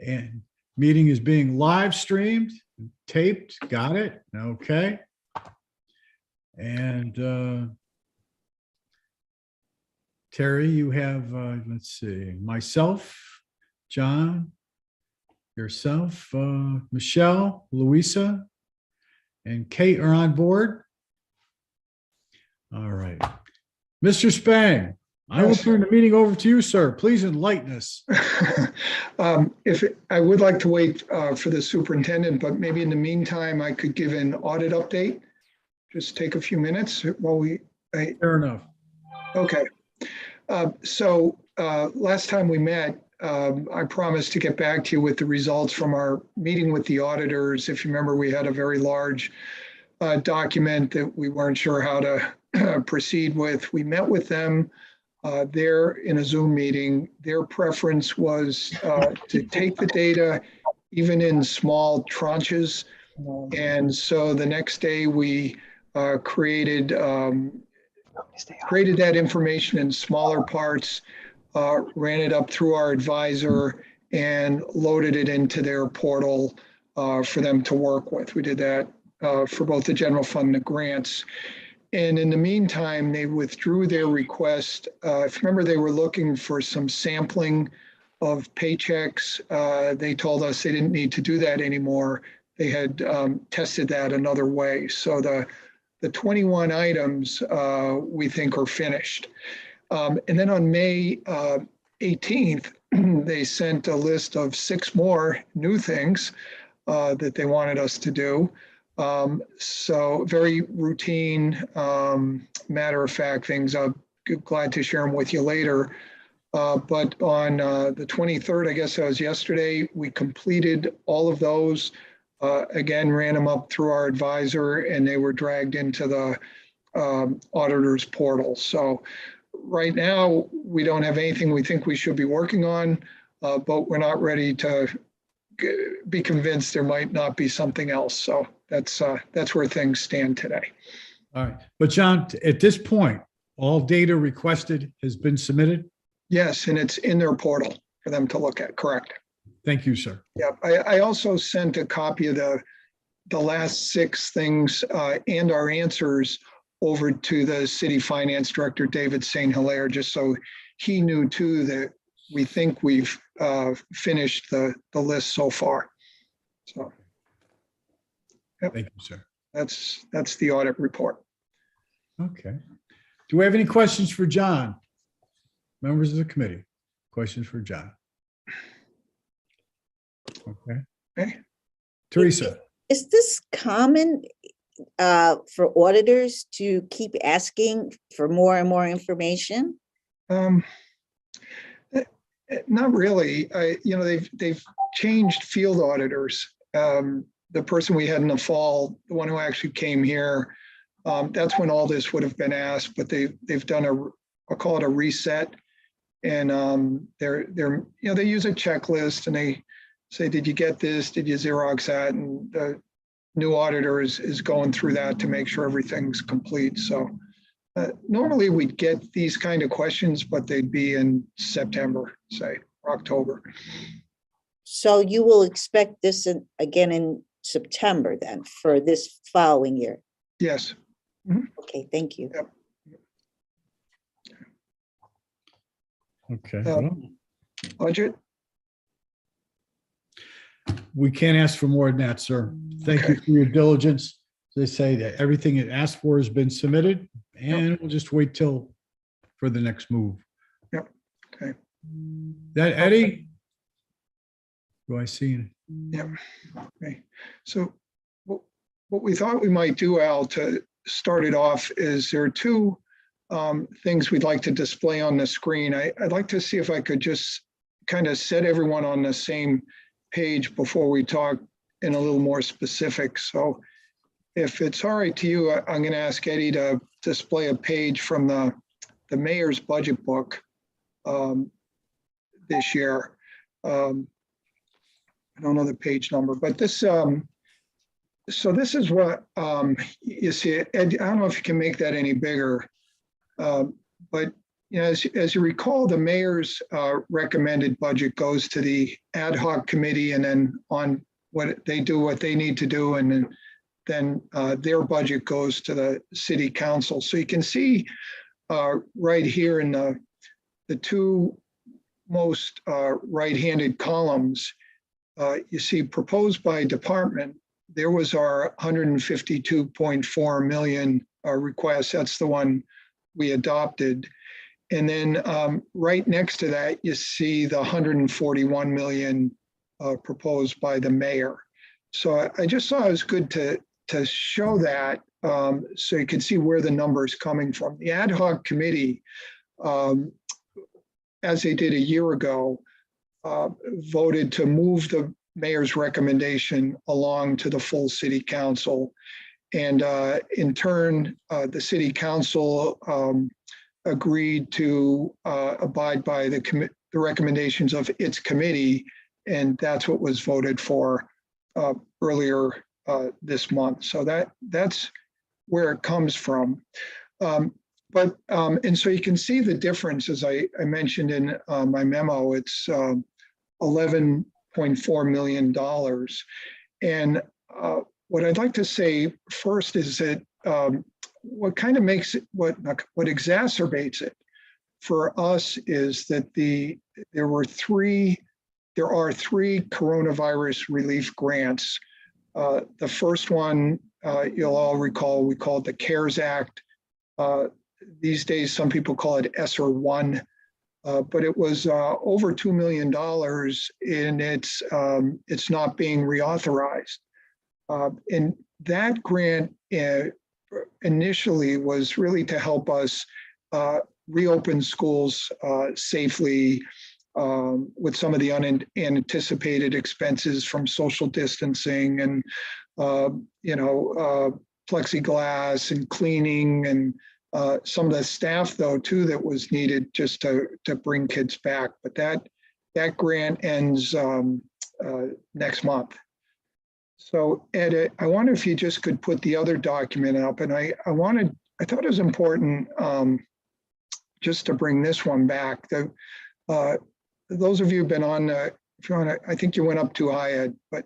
And meeting is being live streamed, taped. Got it? Okay. And Terry, you have, let's see, myself, John, yourself, Michelle, Louisa, and Kate are on board. All right. Mr. Spang, I will turn the meeting over to you, sir. Please enlighten us. I would like to wait for the superintendent, but maybe in the meantime, I could give an audit update. Just take a few minutes while Fair enough. Okay. So last time we met, I promised to get back to you with the results from our meeting with the auditors. If you remember, we had a very large document that we weren't sure how to proceed with. We met with them. They're in a Zoom meeting. Their preference was to take the data even in small tranches. And so the next day we created that information in smaller parts, ran it up through our advisor, and loaded it into their portal for them to work with. We did that for both the general fund and the grants. And in the meantime, they withdrew their request. If you remember, they were looking for some sampling of paychecks. They told us they didn't need to do that anymore. They had tested that another way. So the 21 items we think are finished. And then on May 18th, they sent a list of 6 more new things that they wanted us to do. So very routine, matter of fact things. I'm glad to share them with you later. But on the 23rd, I guess that was yesterday, we completed all of those. Again, ran them up through our advisor, and they were dragged into the auditor's portal. So right now, we don't have anything we think we should be working on, but we're not ready to be convinced there might not be something else. So that's where things stand today. All right. But John, at this point, all data requested has been submitted? Yes, and it's in their portal for them to look at, correct? Thank you, sir. Yeah, I also sent a copy of the last 6 things and our answers over to the city finance director, David St. Hilaire, just so he knew too that we think we've finished the list so far. So, yep. Thank you, sir. That's the audit report. Okay. Do we have any questions for John? Members of the committee, questions for John? Okay. Teresa. Is this common for auditors to keep asking for more and more information? Not really. They've changed field auditors. The person we had in the fall, the one who actually came here, that's when all this would have been asked. But they've done I'll call it a reset, and they use a checklist, and they say, did you get this? Did you Xerox that? And the new auditor is going through that to make sure everything's complete. So normally we'd get these kind of questions, but they'd be in September, say, or October. So you will expect this again in September then for this following year? Yes. Mm-hmm. Okay, thank you. Yep. Okay. Budget? We can't ask for more than that, sir. Thank you for your diligence. They say that everything it asked for has been submitted, and we'll just wait till for the next move. Yep. Okay. That Eddie? Do I see it? Yep. Okay. So what we thought we might do, Al, to start it off is there are 2 things we'd like to display on the screen. I'd like to see if I could just kind of set everyone on the same page before we talk in a little more specific. So if it's all right to you, I'm going to ask Eddie to display a page from the mayor's budget book this year. I don't know the page number, but this, so this is what you see. Ed, I don't know if you can make that any bigger, but as you recall, the mayor's recommended budget goes to the ad hoc committee, and then on what they need to do, and then their budget goes to the city council. So you can see right here in the two most right-handed columns, you see proposed by department, there was our 152.4 million request. That's the one we adopted. And then right next to that, you see the 141 million proposed by the mayor. So I just thought it was good to show that so you can see where the number is coming from. The ad hoc committee, as they did a year ago, voted to move the mayor's recommendation along to the full city council. And in turn, the city council agreed to abide by the recommendations of its committee, and that's what was voted for earlier this month. So that's where it comes from. And so you can see the difference, as I mentioned in my memo. It's $11.4 million. And what I'd like to say first is that what kind of makes it, what exacerbates it for us is that there are three coronavirus relief grants. The first one, you'll all recall, we called the CARES Act. These days, some people call it ESSER 1, but it was over $2 million, and it's not being reauthorized. And that grant initially was really to help us reopen schools safely with some of the unanticipated expenses from social distancing and plexiglass and cleaning, and some of the staff though too that was needed just to bring kids back. But that grant ends next month. So Ed, I wonder if you just could put the other document up, and I thought it was important just to bring this one back. Those of you who've been on, if you want to, I think you went up too high, Ed, but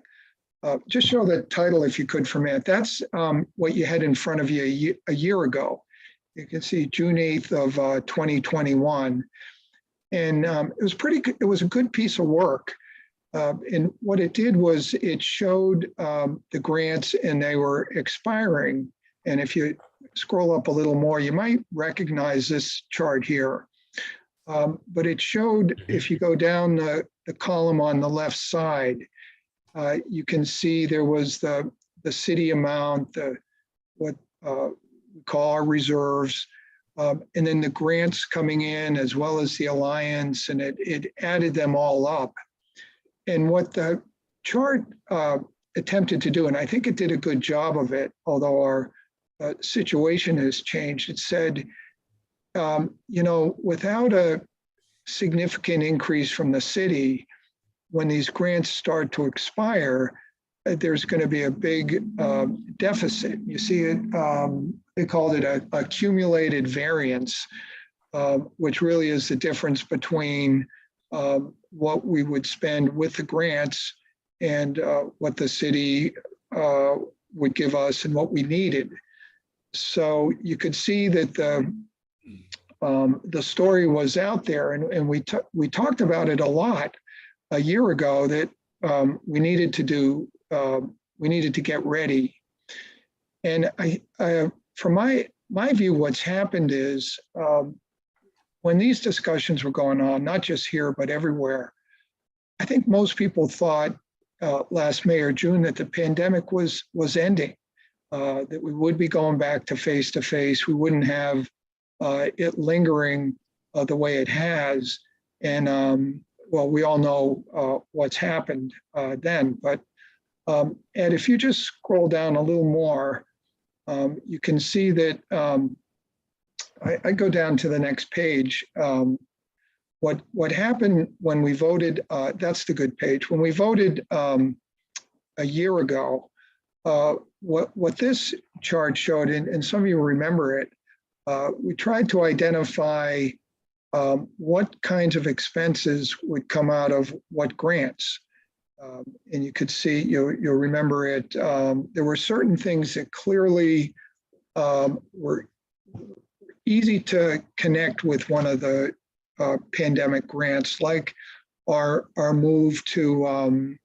just show the title if you could for a minute. That's what you had in front of you a year ago. You can see June 8th of 2021. And it was pretty good. It was a good piece of work. And what it did was it showed the grants, and they were expiring. And if you scroll up a little more, you might recognize this chart here. But it showed, if you go down the column on the left side, you can see there was the city amount, what we call our reserves, and then the grants coming in, as well as the alliance, and it added them all up. And what the chart attempted to do, and I think it did a good job of it, although our situation has changed, it said, without a significant increase from the city, when these grants start to expire, there's going to be a big deficit. You see it, they called it a accumulated variance, which really is the difference between what we would spend with the grants and what the city would give us and what we needed. So you could see that the story was out there, and we talked about it a lot a year ago, that we needed to get ready. And from my view, what's happened is when these discussions were going on, not just here, but everywhere, I think most people thought last May or June that the pandemic was ending, that we would be going back to face-to-face. We wouldn't have it lingering the way it has. And well, we all know what's happened then. But Ed, if you just scroll down a little more, you can see that I go down to the next page. What happened when we voted, that's the good page. When we voted a year ago, what this chart showed, and some of you remember it, we tried to identify what kinds of expenses would come out of what grants. And you could see, you'll remember it, there were certain things that clearly were easy to connect with one of the pandemic grants, like our move to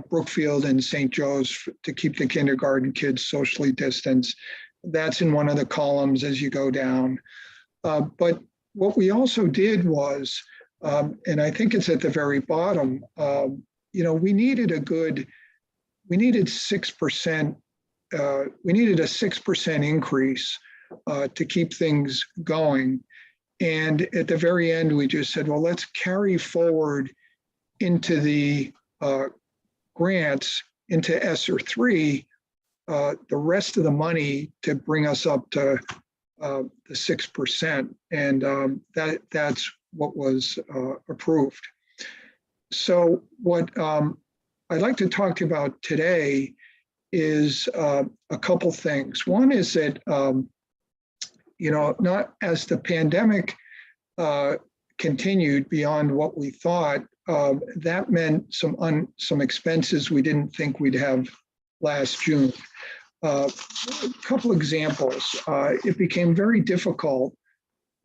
Brookfield and St. Joe's to keep the kindergarten kids socially distanced. That's in one of the columns as you go down. But what we also did was, and I think it's at the very bottom, we needed 6%, we needed a 6% increase to keep things going. And at the very end, we just said, well, let's carry forward into the grants, into ESSER 3, the rest of the money to bring us up to the 6%. And that's what was approved. So what I'd like to talk to you about today is a couple things. One is that, not as the pandemic continued beyond what we thought, that meant some expenses we didn't think we'd have last June. A couple examples. It became very difficult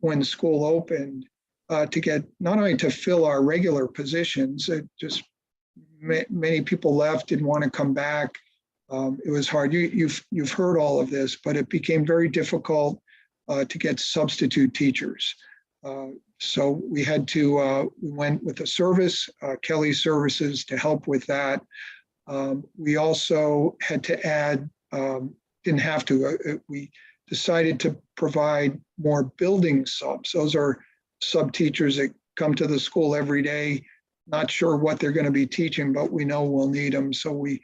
when school opened to get, not only to fill our regular positions, it just many people left, didn't want to come back. It was hard. You've heard all of this, but it became very difficult to get substitute teachers. So we had to, we went with a service, Kelly Services, to help with that. We also had to add, didn't have to, we decided to provide more building subs. Those are sub teachers that come to the school every day, not sure what they're going to be teaching, but we know we'll need them. So we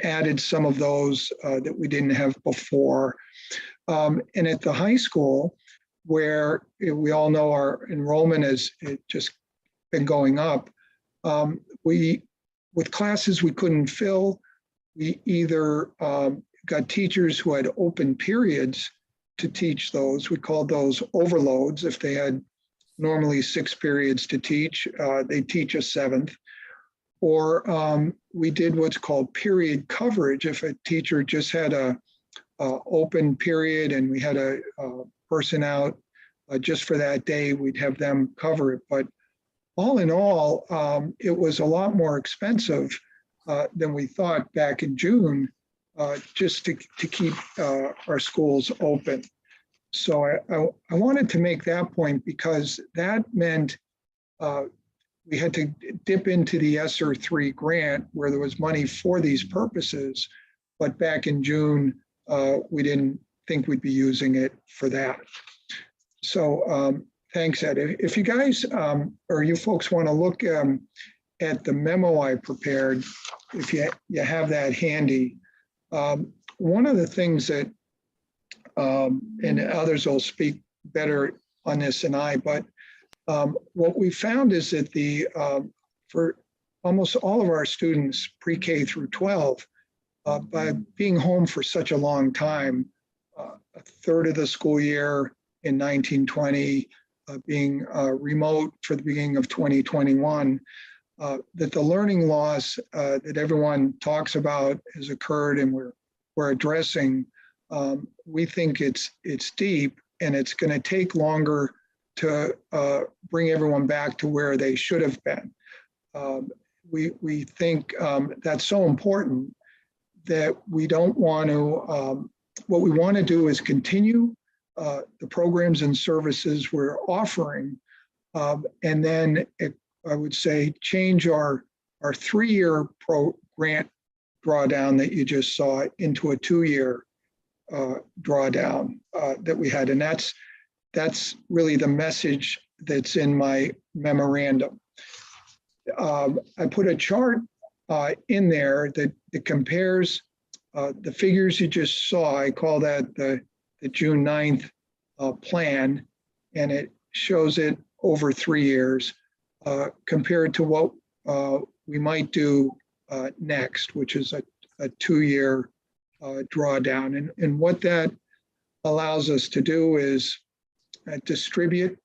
added some of those that we didn't have before. And at the high school, where we all know our enrollment has just been going up, with classes we couldn't fill, we either got teachers who had open periods to teach those. We called those overloads. If they had normally 6 periods to teach, they teach a 7th. Or we did what's called period coverage. If a teacher just had a open period and we had a person out just for that day, we'd have them cover it. But all in all, it was a lot more expensive than we thought back in June, just to keep our schools open. So I wanted to make that point because that meant we had to dip into the ESSER 3 grant where there was money for these purposes, but back in June, we didn't think we'd be using it for that. So thanks, Ed. If you guys or you folks want to look at the memo I prepared, if you have that handy, one of the things that, and others will speak better on this than I, but what we found is that for almost all of our students, pre-K through 12, by being home for such a long time, a third of the school year in 1920, being remote for the beginning of 2021, that the learning loss that everyone talks about has occurred and we're addressing. We think it's deep and it's going to take longer to bring everyone back to where they should have been. We think that's so important that we don't want to, what we want to do is continue the programs and services we're offering, and then I would say change our 3-year grant drawdown that you just saw into a 2-year drawdown that we had. And that's really the message that's in my memorandum. I put a chart in there that compares the figures you just saw. I call that the June 9th plan, and it shows it over 3 years compared to what we might do next, which is a 2-year drawdown. And what that allows us to do is distribute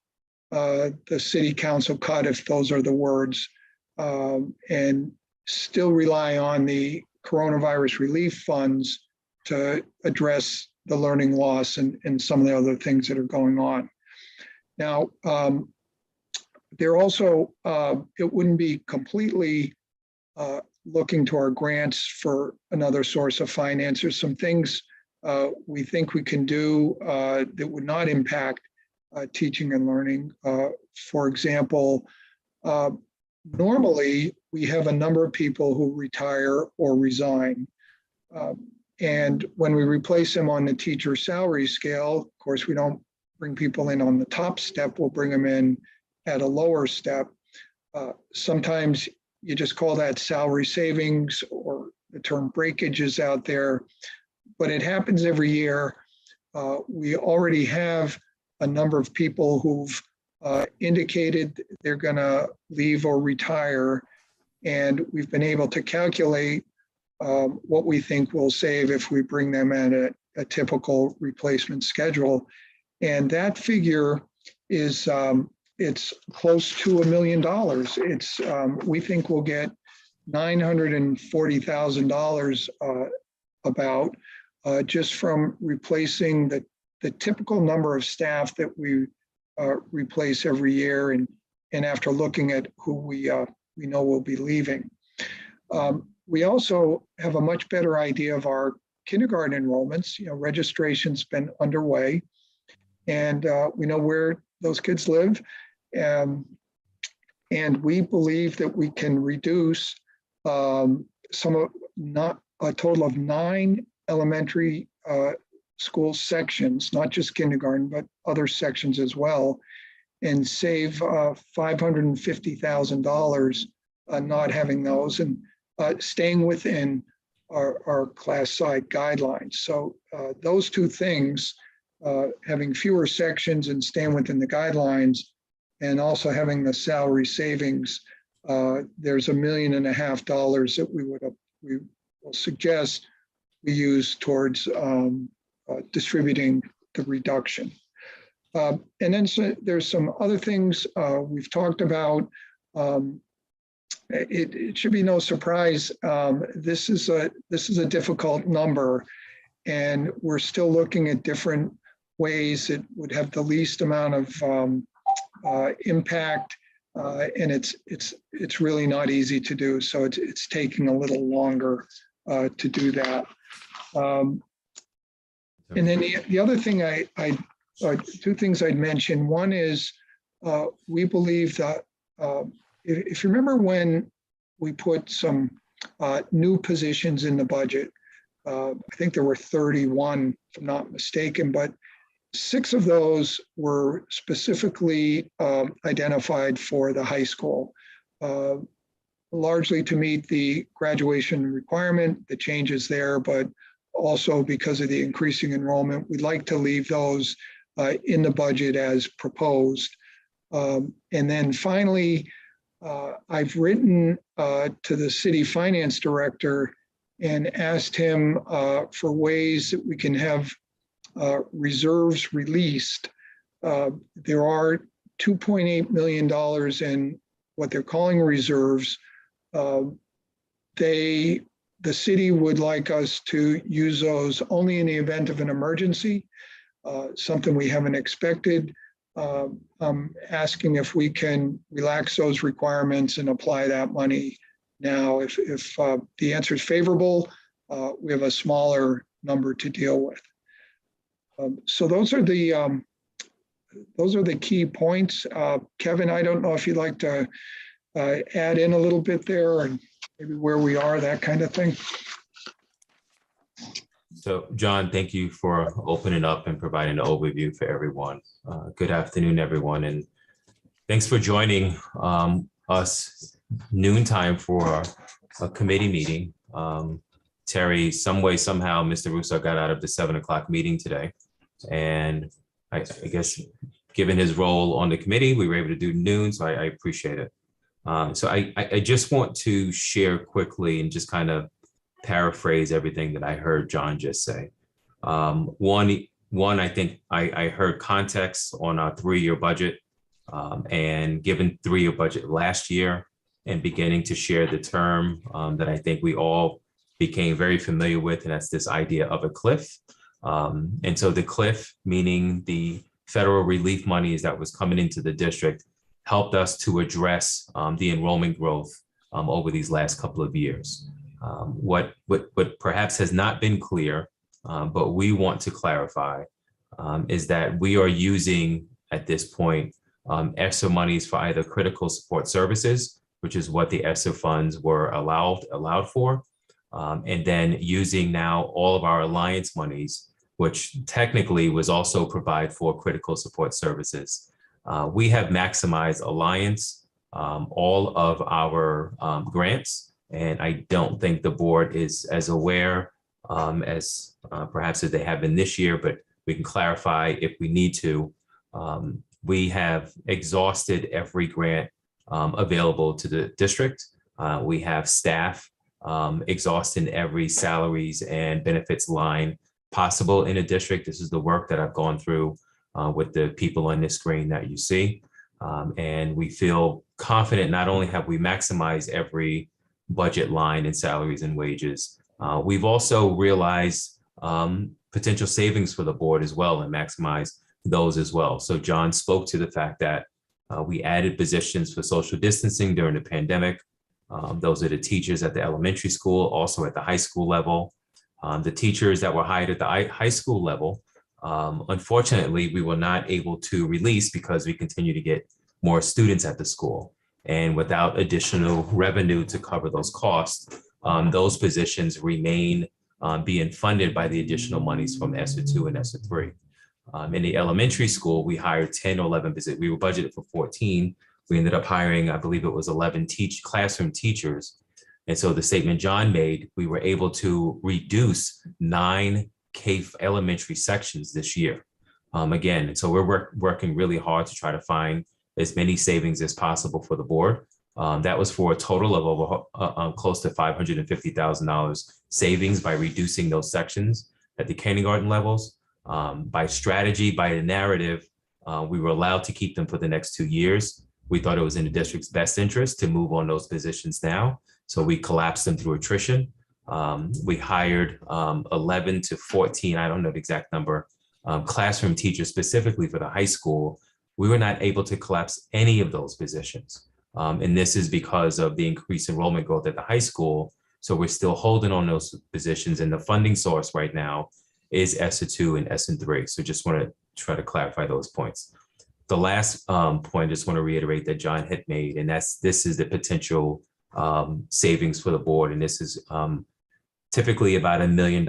the city council cut, if those are the words, and still rely on the coronavirus relief funds to address the learning loss and some of the other things that are going on. Now, there also, it wouldn't be completely looking to our grants for another source of finance. There's some things we think we can do that would not impact teaching and learning. For example, normally we have a number of people who retire or resign. And when we replace them on the teacher salary scale, of course, we don't bring people in on the top step, we'll bring them in at a lower step. Sometimes you just call that salary savings, or the term breakage is out there, but it happens every year. We already have a number of people who've indicated they're gonna leave or retire, and we've been able to calculate what we think we'll save if we bring them at a typical replacement schedule. And that figure is, it's close to $1 million. It's, we think we'll get $940,000 about just from replacing the typical number of staff that we replace every year, and after looking at who we know will be leaving. We also have a much better idea of our kindergarten enrollments. You know, registration's been underway, and we know where those kids live. And we believe that we can reduce not a total of 9 elementary school sections, not just kindergarten, but other sections as well, and save $550,000 not having those, and staying within our class side guidelines. So those two things, having fewer sections and staying within the guidelines, and also having the salary savings, there's $1.5 million that we will suggest we use towards distributing the reduction. And then there's some other things we've talked about. It should be no surprise. This is a difficult number, and we're still looking at different ways it would have the least amount of impact, and it's really not easy to do. So it's taking a little longer to do that. And then the other thing two things I'd mention. One is we believe that if you remember when we put some new positions in the budget, I think there were 31, if I'm not mistaken, but 6 of those were specifically identified for the high school, largely to meet the graduation requirement, the changes there, but also because of the increasing enrollment. We'd like to leave those in the budget as proposed. And then finally, I've written to the city finance director and asked him for ways that we can have reserves released. There are $2.8 million in what they're calling reserves. The city would like us to use those only in the event of an emergency, something we haven't expected. I'm asking if we can relax those requirements and apply that money now. If the answer is favorable, we have a smaller number to deal with. So those are the key points. Kevin, I don't know if you'd like to add in a little bit there, and maybe where we are, that kind of thing. So, John, thank you for opening up and providing an overview for everyone. Good afternoon, everyone, and thanks for joining us noontime for a committee meeting. Terry, some way, somehow, Mr. Russo got out of the 7 o'clock meeting today, and I guess given his role on the committee, we were able to do noon, so I appreciate it. So I just want to share quickly and just kind of paraphrase everything that I heard John just say. One, I think I heard context on our 3-year budget. And given 3-year budget last year and beginning to share the term that I think we all became very familiar with, and that's this idea of a cliff. And so the cliff, meaning the federal relief monies that was coming into the district, helped us to address the enrollment growth over these last couple of years. What perhaps has not been clear, but we want to clarify, is that we are using at this point ESSER monies for either critical support services, which is what the ESSER funds were allowed for, and then using now all of our alliance monies, which technically was also provide for critical support services. We have maximized alliance, all of our grants, and I don't think the board is as aware as perhaps as they have been this year, but we can clarify if we need to. We have exhausted every grant available to the district. We have staff exhausting every salaries and benefits line possible in a district. This is the work that I've gone through with the people on this screen that you see. And we feel confident not only have we maximized every budget line in salaries and wages, we've also realized potential savings for the board as well and maximize those as well. So John spoke to the fact that we added positions for social distancing during the pandemic. Those are the teachers at the elementary school, also at the high school level. The teachers that were hired at the high school level, unfortunately, we were not able to release because we continue to get more students at the school. And without additional revenue to cover those costs, those positions remain being funded by the additional monies from ESSER 2 and ESSER 3. In the elementary school, we hired 10 or 11 positions. We were budgeted for 14. We ended up hiring, I believe it was 11 classroom teachers. And so the statement John made, we were able to reduce 9 elementary sections this year. Again, and so we're working really hard to try to find as many savings as possible for the board. That was for a total of over close to $550,000 savings by reducing those sections at the kindergarten levels. By strategy, by the narrative, we were allowed to keep them for the next 2 years. We thought it was in the district's best interest to move on those positions now. So we collapsed them through attrition. We hired 11 to 14, I don't know the exact number, classroom teachers specifically for the high school. We were not able to collapse any of those positions. And this is because of the increased enrollment growth at the high school. So we're still holding on those positions, and the funding source right now is ESSER 2 and ESSER 3. So just want to try to clarify those points. The last point, I just want to reiterate that John had made, and this is the potential savings for the board. And this is typically about $1 million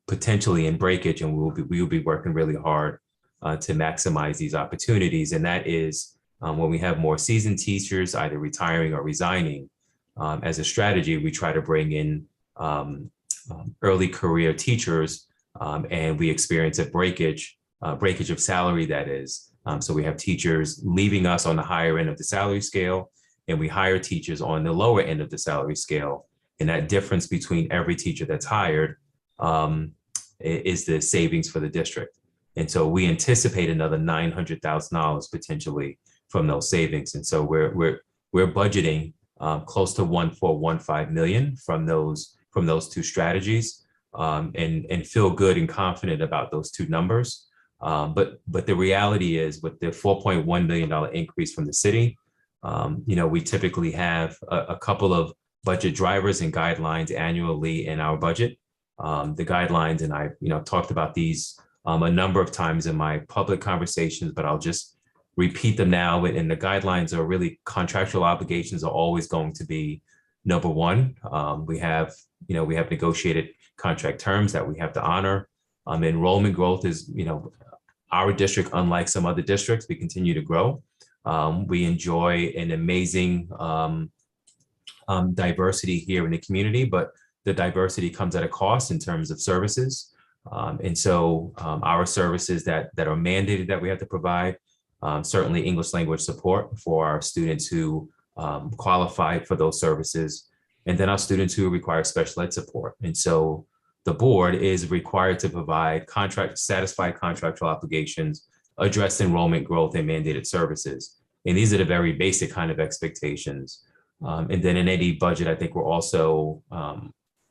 potentially in breakage, and we will be working really hard to maximize these opportunities. And that is when we have more seasoned teachers either retiring or resigning, as a strategy, we try to bring in early career teachers, and we experience a breakage of salary, that is. So we have teachers leaving us on the higher end of the salary scale, and we hire teachers on the lower end of the salary scale. And that difference between every teacher that's hired is the savings for the district. And so we anticipate another $900,000 potentially from those savings. And so we're budgeting close to $1.415 million from those 2 strategies, and feel good and confident about those 2 numbers. But the reality is, with the $4.1 million increase from the city, we typically have a couple of budget drivers and guidelines annually in our budget. The guidelines, and I talked about these a number of times in my public conversations, but I'll just repeat them now. And the guidelines are really contractual obligations are always going to be number one. We have negotiated contract terms that we have to honor. Enrollment growth is, our district, unlike some other districts, we continue to grow. We enjoy an amazing diversity here in the community, but the diversity comes at a cost in terms of services. And so our services that are mandated that we have to provide, certainly English language support for our students who qualify for those services, and then our students who require special ed support. And so the board is required to provide satisfied contractual obligations address enrollment growth and mandated services. And these are the very basic kind of expectations. And then in any budget, I think we're also,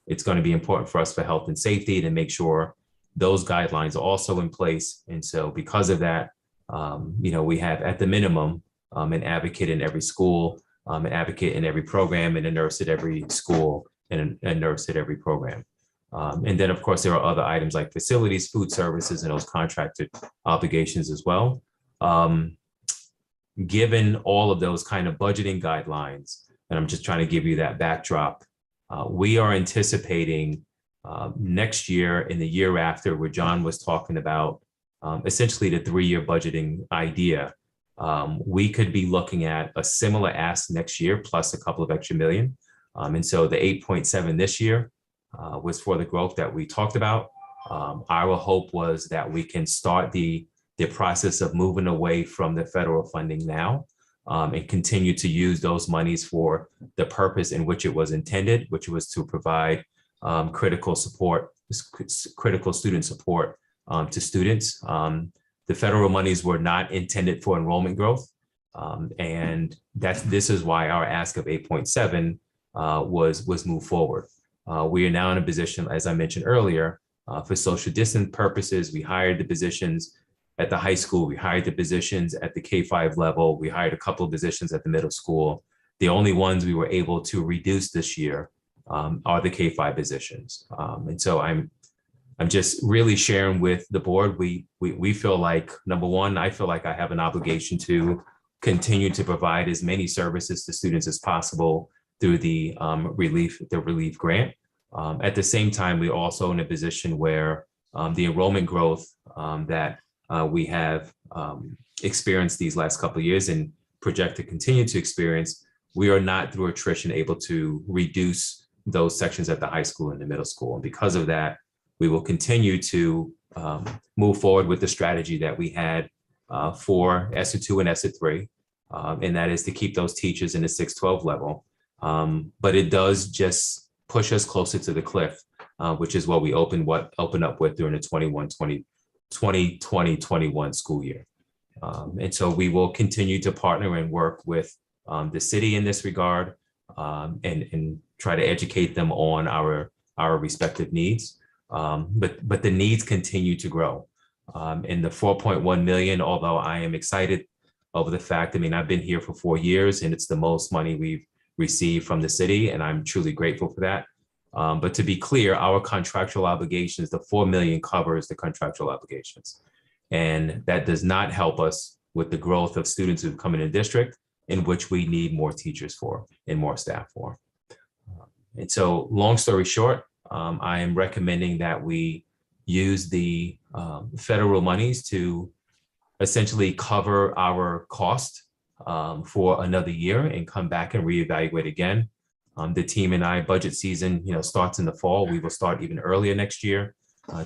it's going to be important for us for health and safety to make sure those guidelines are also in place. And so because of that, we have at the minimum an advocate in every school, an advocate in every program, and a nurse at every school, and a nurse at every program. And then, of course, there are other items like facilities, food services, and those contracted obligations as well. Given all of those kind of budgeting guidelines, and I'm just trying to give you that backdrop, we are anticipating next year and the year after, where John was talking about essentially the 3-year budgeting idea, we could be looking at a similar ask next year plus a couple of extra million. And so the 8.7 this year was for the growth that we talked about. Our hope was that we can start the process of moving away from the federal funding now and continue to use those monies for the purpose in which it was intended, which was to provide critical student support to students. The federal monies were not intended for enrollment growth. And this is why our ask of 8.7 was moved forward. We are now in a position, as I mentioned earlier, for social distance purposes. We hired the positions at the high school. We hired the positions at the K-5 level. We hired a couple of positions at the middle school. The only ones we were able to reduce this year are the K-5 positions. And so I'm just really sharing with the board. We feel like, number one, I feel like I have an obligation to continue to provide as many services to students as possible through the relief grant. At the same time, we're also in a position where the enrollment growth that we have experienced these last couple of years and project to continue to experience, we are not through attrition able to reduce those sections at the high school and the middle school. And because of that, we will continue to move forward with the strategy that we had for ESSER 2 and ESSER 3, and that is to keep those teachers in the 6-12 level. But it does just push us closer to the cliff, which is what we opened up with during the 2020-21 school year. And so we will continue to partner and work with the city in this regard and try to educate them on our respective needs. But the needs continue to grow. And the 4.1 million, although I am excited over the fact, I've been here for 4 years and it's the most money we've received from the city, and I'm truly grateful for that. But to be clear, our contractual obligations, the 4 million covers the contractual obligations. And that does not help us with the growth of students who come in the district, in which we need more teachers for and more staff for. And so long story short, I am recommending that we use the federal monies to essentially cover our cost for another year and come back and reevaluate again. The team and I, budget season, starts in the fall. We will start even earlier next year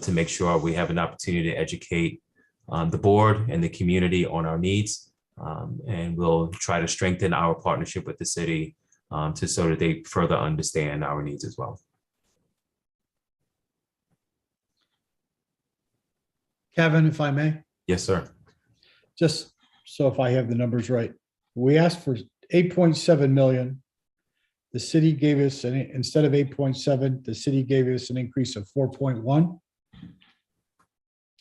to make sure we have an opportunity to educate the board and the community on our needs. And we'll try to strengthen our partnership with the city so that they further understand our needs as well. Kevin, if I may, Yes, sir. just so if I have the numbers right, we asked for 8.7 million. The city gave us, instead of 8.7, the city gave us an increase of 4.1,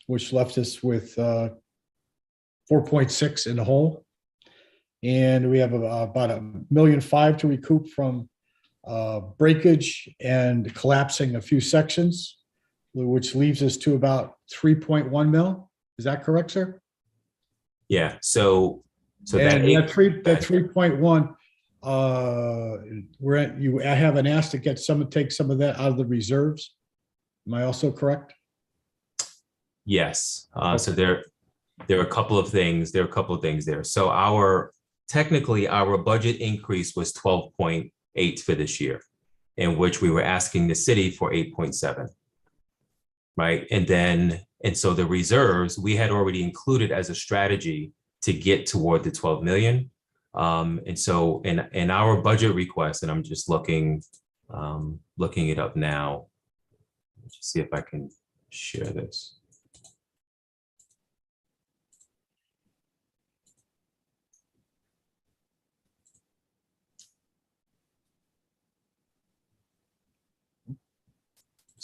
which left us with 4.6 in the hole. And we have about $1.5 million to recoup from breakage and collapsing a few sections, which leaves us to about 3.1 mil. Is that correct, sir? Yeah. So And that 3.1, I have an ask to take some of that out of the reserves. Am I also correct? Yes. So there are a couple of things. There. So technically our budget increase was 12.8 for this year, in which we were asking the city for 8.7. Right. And so the reserves we had already included as a strategy to get toward the 12 million. And so in our budget request, and I'm just looking it up now, let's see if I can share this.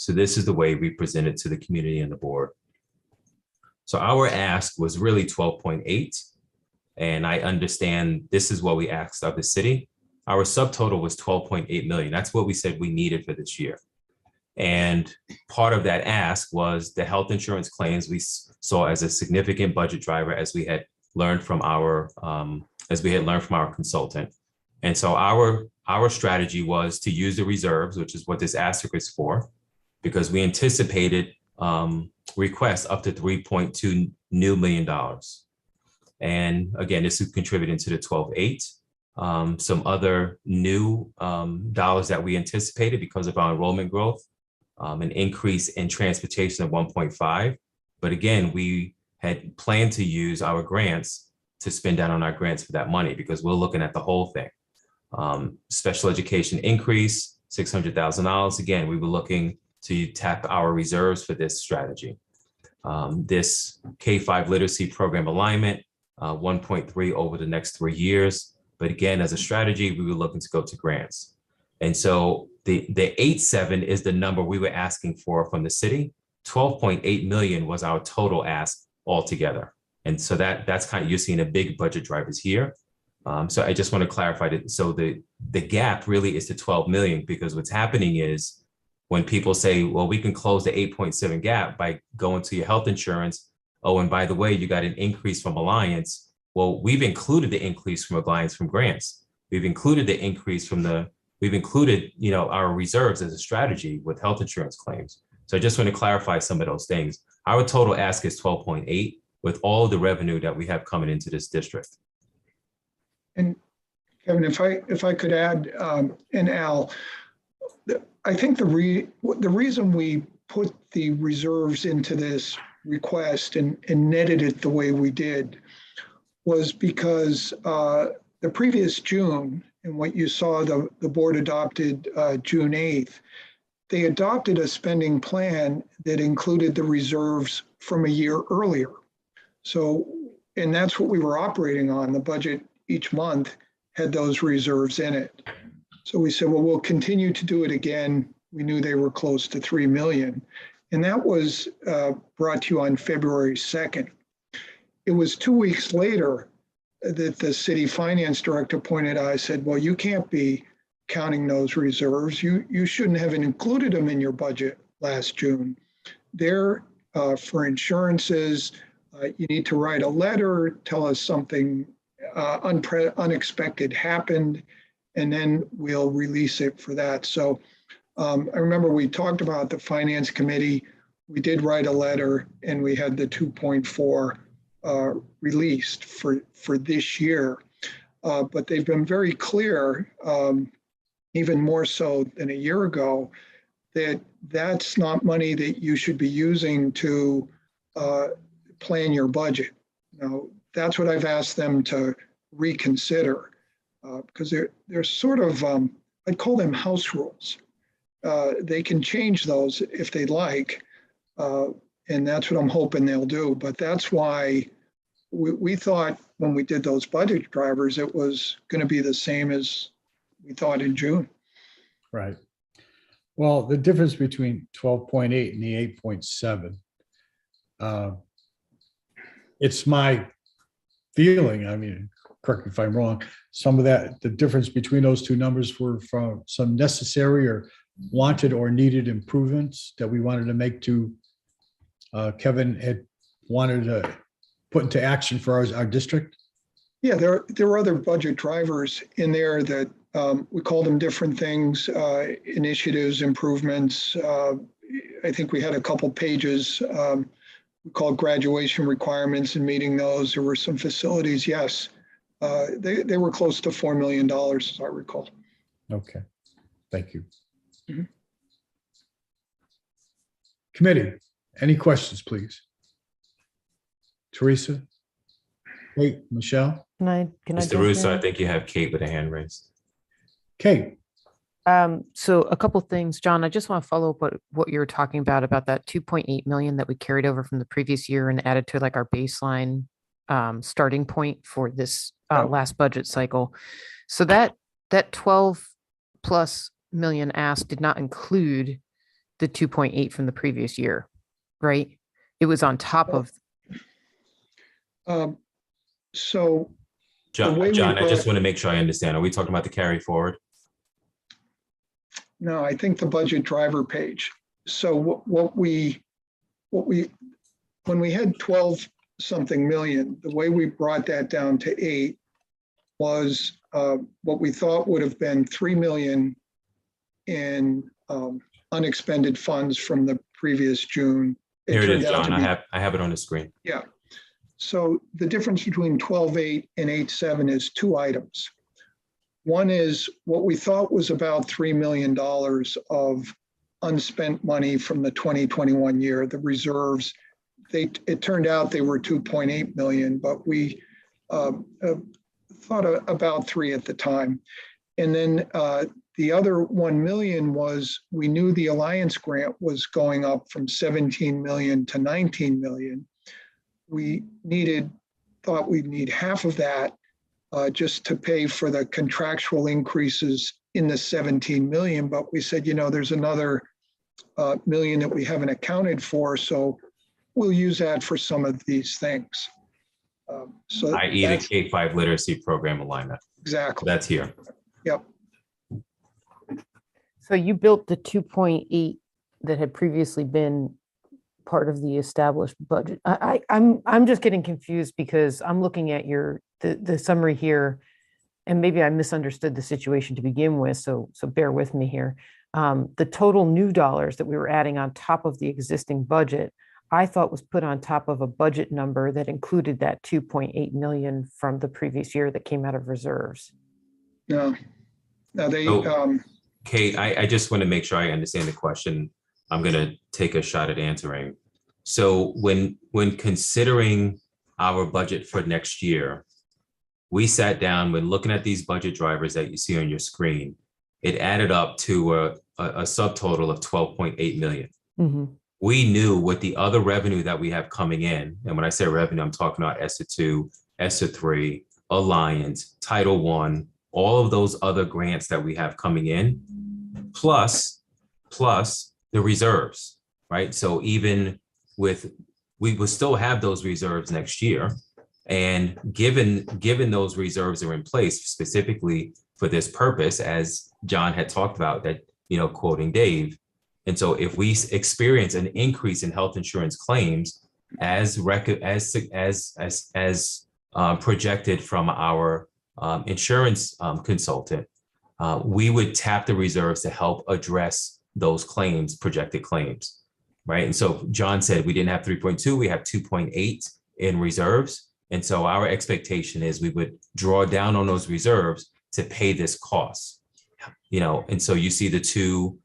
So this is the way we present it to the community and the board. So our ask was really 12.8. And I understand this is what we asked of the city. Our subtotal was 12.8 million. That's what we said we needed for this year. And part of that ask was the health insurance claims we saw as a significant budget driver, as we had learned from our consultant. And so our strategy was to use the reserves, which is what this asterisk is for, because we anticipated requests up to $3.2 million. And again, this is contributing to the 12.8. Some other new dollars that we anticipated because of our enrollment growth, an increase in transportation of 1.5. But again, we had planned to use our grants to spend down on our grants for that money, because we're looking at the whole thing. Special education increase, $600,000. Again, we were looking to tap our reserves for this strategy. This K-5 literacy program alignment, 1.3 over the next 3 years. But again, as a strategy, we were looking to go to grants. And so the 8.7 is the number we were asking for from the city. 12.8 million was our total ask altogether. And so that's kind of, you're seeing a big budget drivers here. So I just want to clarify that. So the gap really is to 12 million, because what's happening is when people say, well, we can close the 8.7 gap by going to your health insurance. Oh, and by the way, you got an increase from Alliance. Well, we've included the increase from Alliance from grants. We've included the increase from we've included, our reserves as a strategy with health insurance claims. So I just want to clarify some of those things. Our total ask is 12.8 with all the revenue that we have coming into this district. And Kevin, if I could add, and Al, I think the reason we put the reserves into this request and netted it the way we did was because the previous June, and what you saw the board adopted June 8th, they adopted a spending plan that included the reserves from a year earlier. So, and that's what we were operating on. The budget each month had those reserves in it. So we said, well, we'll continue to do it again. We knew they were close to 3 million. And that was brought to you on February 2nd. It was 2 weeks later that the city finance director pointed out, I said, well, you can't be counting those reserves. You shouldn't have included them in your budget last June. They're for insurances. You need to write a letter, tell us something unexpected happened, and then we'll release it for that. So I remember we talked about the finance committee. We did write a letter, and we had the 2.4 released for this year. But they've been very clear, even more so than a year ago, that that's not money that you should be using to plan your budget. Now, that's what I've asked them to reconsider, because they're sort of, I'd call them house rules. They can change those if they like, and that's what I'm hoping they'll do. But that's why we thought when we did those budget drivers, it was going to be the same as we thought in June. Right. Well, the difference between 12.8 and the 8.7, it's my feeling, I mean, correct me if I'm wrong, some of that, the difference between those two numbers were from some necessary or wanted or needed improvements that we wanted to make to, Kevin had wanted to put into action for our district. Yeah, there were other budget drivers in there that we called them different things, initiatives, improvements. I think we had a couple pages we called graduation requirements and meeting those. There were some facilities, yes. They were close to $4 million, as I recall. Okay, thank you. Mhm. Committee, any questions, please? Teresa? Wait, Michelle? Can I Mr. jump Russo, in? I think you have Kate with a hand raised. Kate? So a couple things, John, I just want to follow up what you were talking about that 2.8 million that we carried over from the previous year and added to like our baseline starting point for this last budget cycle. So that 12 plus million ask did not include the 2.8 from the previous year, right? It was on top of, So John, way we John, I just brought- want to make sure I understand. Are we talking about the carry forward? no, I think the budget driver page. So when we had 12 something million, the way we brought that down to 8 was what we thought would have been 3 million in unexpended funds from the previous June. Here it turned is, out to John. be- I have it on the screen. Yeah. So the difference between 12.8 and 8.7 is 2 items. One is what we thought was about $3 million of unspent money from the 2021 year, the reserves. It turned out they were 2.8 million, but we thought about 3 at the time. And then the other 1 million was, we knew the Alliance grant was going up from 17 million to 19 million. We thought we'd need half of that just to pay for the contractual increases in the 17 million. But we said, there's another million that we haven't accounted for, so we'll use that for some of these things. So I.e. the that's K-5 literacy program alignment. exactly. That's here. Yep. so you built the 2.8 that had previously been part of the established budget. I'm just getting confused because I'm looking at the summary here, and maybe I misunderstood the situation to begin with. So bear with me here. The total new dollars that we were adding on top of the existing budget, I thought was put on top of a budget number that included that 2.8 million from the previous year that came out of reserves. No, they, So- Kate, I just want to make sure I understand the question. I'm going to take a shot at answering. So when considering our budget for next year, we sat down when looking at these budget drivers that you see on your screen, it added up to a subtotal of 12.8 million. Mhm. We knew what the other revenue that we have coming in, and when I say revenue, I'm talking about ESSA 2, ESSA 3, Alliance, Title I, all of those other grants that we have coming in, plus the reserves, right? So even we will still have those reserves next year. And given those reserves are in place specifically for this purpose, as John had talked about, that, quoting Dave. And so if we experience an increase in health insurance claims as projected from our insurance consultant, we would tap the reserves to help address those projected claims, right? And so John said we didn't have 3.2, we have 2.8 in reserves. And so our expectation is we would draw down on those reserves to pay this cost, and so you see the two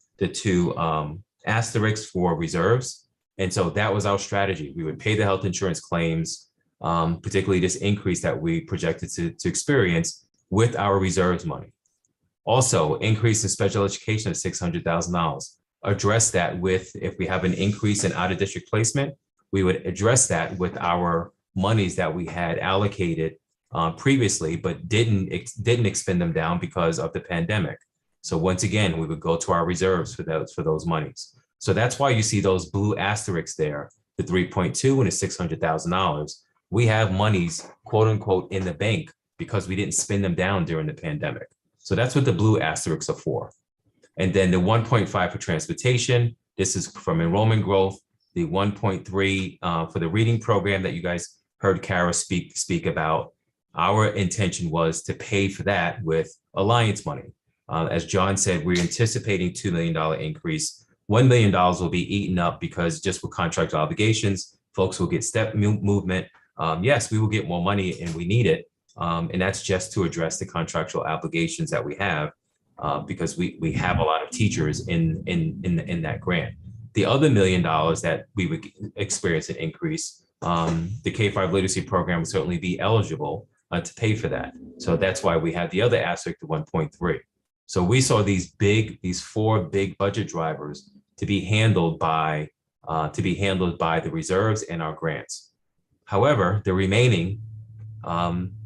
asterisks for reserves. And so that was our strategy. We would pay the health insurance claims, particularly this increase that we projected to experience with our reserves money. Also, increase in special education of $600,000. Address that with, if we have an increase in out-of-district placement, we would address that with our monies that we had allocated previously, but didn't expend them down because of the pandemic. So once again, we would go to our reserves for those monies. So that's why you see those blue asterisks there, the 3.2 and the $600,000. We have monies, quote unquote, in the bank because we didn't spend them down during the pandemic. So that's what the blue asterisks are for. And then the 1.5 for transportation, this is from enrollment growth, the 1.3 for the reading program that you guys heard Kara speak about. Our intention was to pay for that with Alliance money. As John said, we're anticipating $2 million increase. $1 million will be eaten up because just with contract obligations, folks will get step movement. Yes, we will get more money and we need it. And that's just to address the contractual obligations that we have because we have a lot of teachers in that grant. The other $1 million that we would experience an increase, the K-5 literacy program would certainly be eligible to pay for that. So that's why we have the other aspect of 1.3. So we saw these 4 big budget drivers to be handled by the reserves and our grants. However, the remaining,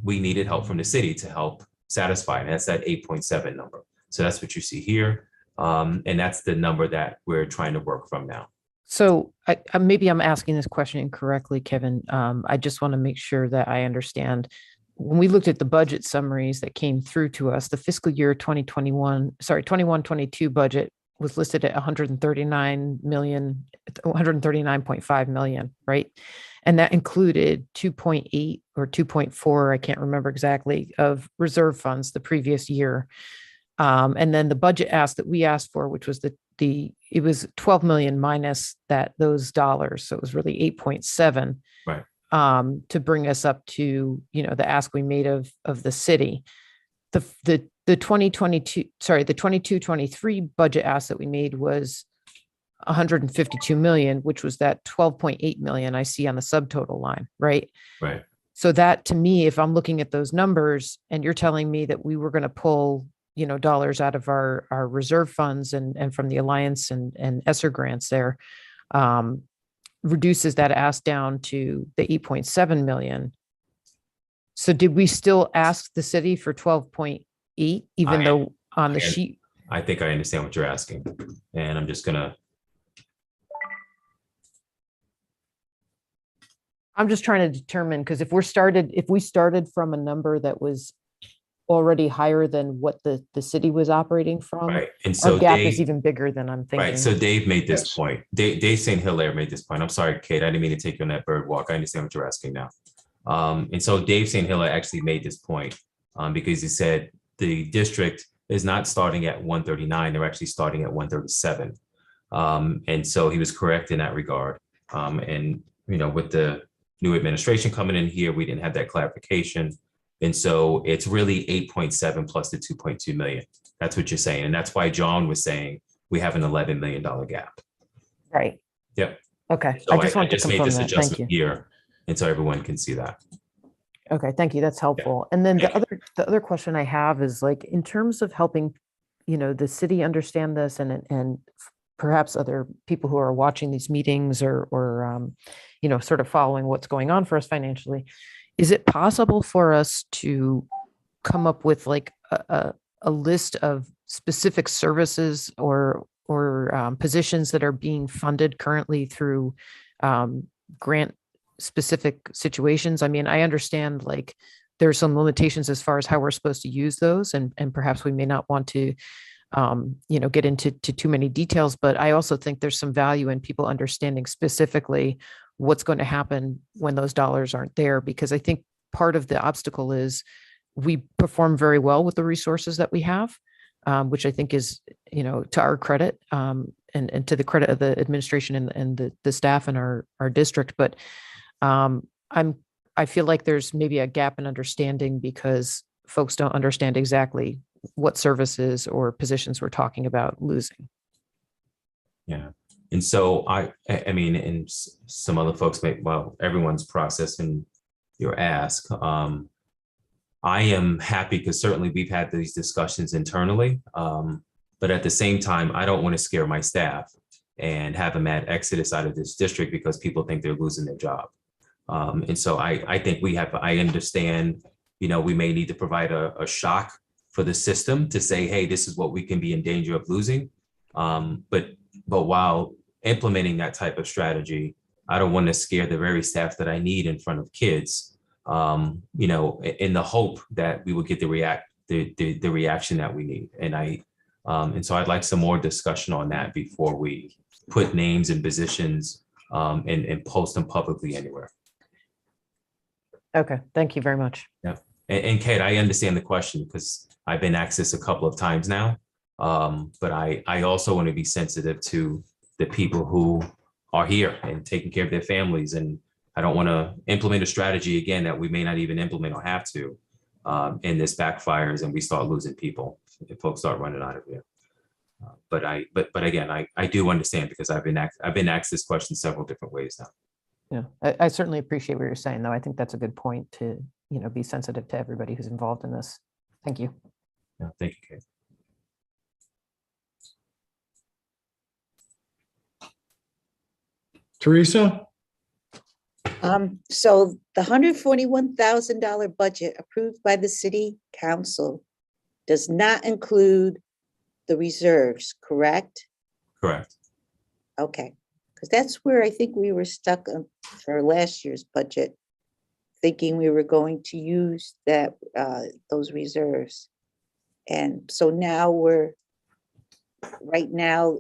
we needed help from the city to help satisfy, and that's that 8.7 number. So that's what you see here. And that's the number that we're trying to work from now. So maybe I'm asking this question incorrectly, Kevin. I just want to make sure that I understand. When we looked at the budget summaries that came through to us, the fiscal year 21-22 budget was listed at 139.5 million, right? And that included 2.8 or 2.4, I can't remember exactly, of reserve funds the previous year. And then the budget ask that we asked for, which was it was 12 million minus those dollars. So it was really 8.7. Right. To bring us up to, the ask we made of the city. The 22-23 budget ask that we made was 152 million, which was that 12.8 million I see on the subtotal line, right? Right. So that, to me, if I'm looking at those numbers and you're telling me that we were going to pull, dollars out of our reserve funds and from the Alliance and ESSER grants there, reduces that ask down to the 8.7 million. So did we still ask the city for 12.8, even though on the sheet? I think I understand what you're asking. And I'm just trying to determine, because if we started from a number that was already higher than what the city was operating from, right. And so our gap Dave, is even bigger than I'm thinking. right. So Dave made this Yes. point. Dave St. Hilaire made this point. I'm sorry, Kate, I didn't mean to take you on that bird walk. I understand what you're asking now. And so Dave St. Hilaire actually made this point because he said the district is not starting at 139. They're actually starting at 137. And so he was correct in that regard. And, with the new administration coming in here, we didn't have that clarification. And so it's really 8.7 plus the 2.2 million. That's what you're saying. And that's why John was saying we have an $11 million gap. Right. Yep. Okay. So I just wanted to made confirm this that. Thank you. adjustment here. And so everyone can see that. Okay, thank you. That's helpful. And then Thank the other question I have is, like, in terms of helping, the city understand this and perhaps other people who are watching these meetings or sort of following what's going on for us financially, is it possible for us to come up with like a list of specific services or positions that are being funded currently through grant specific situations? I mean, I understand like there are some limitations as far as how we're supposed to use those, and perhaps we may not want to get into too many details, but I also think there's some value in people understanding specifically what's going to happen when those dollars aren't there, because I think part of the obstacle is we perform very well with the resources that we have, which I think is, to our credit, and to the credit of the administration and the staff in our district. But I feel like there's maybe a gap in understanding because folks don't understand exactly what services or positions we're talking about losing. Yeah. And so I mean, and some other folks everyone's processing your ask. I am happy because certainly we've had these discussions internally. But at the same time, I don't want to scare my staff and have a mad exodus out of this district because people think they're losing their job. And so I think I understand, we may need to provide a shock for the system to say, hey, this is what we can be in danger of losing. But while implementing that type of strategy, I don't want to scare the very staff that I need in front of kids, in the hope that we will get the reaction that we need. And so I'd like some more discussion on that before we put names and positions and post them publicly anywhere. Okay, thank you very much. Yeah. And Kate, I understand the question because I've been asked this a couple of times now. But I also want to be sensitive to the people who are here and taking care of their families. And I don't want to implement a strategy again that we may not even implement or have to. And this backfires and we start losing people if folks start running out of here. But again, I do understand because I've been asked this question several different ways now. Yeah, I certainly appreciate what you're saying, though. I think that's a good point to, be sensitive to everybody who's involved in this. Thank you. Yeah, thank you, Kate. Teresa? So the $141,000 budget approved by the city council does not include the reserves, correct? Correct. Okay, because that's where I think we were stuck for last year's budget, thinking we were going to use those reserves. And so now right now,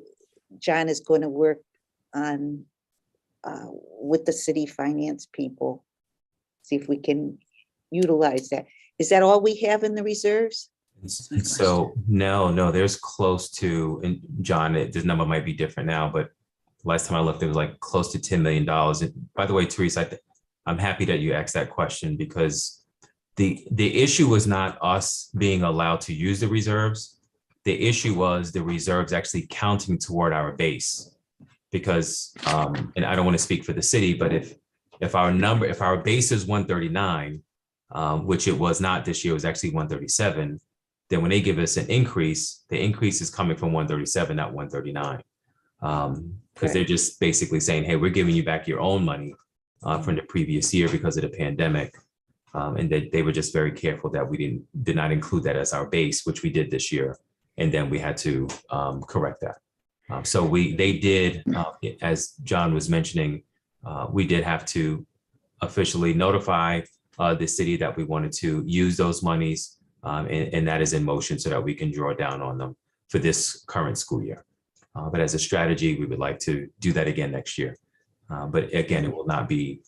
John is going to work on, with the city finance people, see if we can utilize that. Is that all we have in the reserves? So no, there's close to, and John, this number might be different now, but last time I looked, it was like close to $10 million. And by the way, Teresa, I'm happy that you asked that question, because the issue was not us being allowed to use the reserves. The issue was the reserves actually counting toward our base. Because, and I don't want to speak for the city, but if our base is 139, which it was not this year, it was actually 137, then when they give us an increase, the increase is coming from 137, not 139. Because they're just basically saying, hey, we're giving you back your own money from the previous year because of the pandemic. And they were just very careful that we did not include that as our base, which we did this year. And then we had to correct that. So they did, as John was mentioning, we did have to officially notify the city that we wanted to use those monies, and that is in motion so that we can draw down on them for this current school year. But as a strategy, we would like to do that again next year. But again, it will not be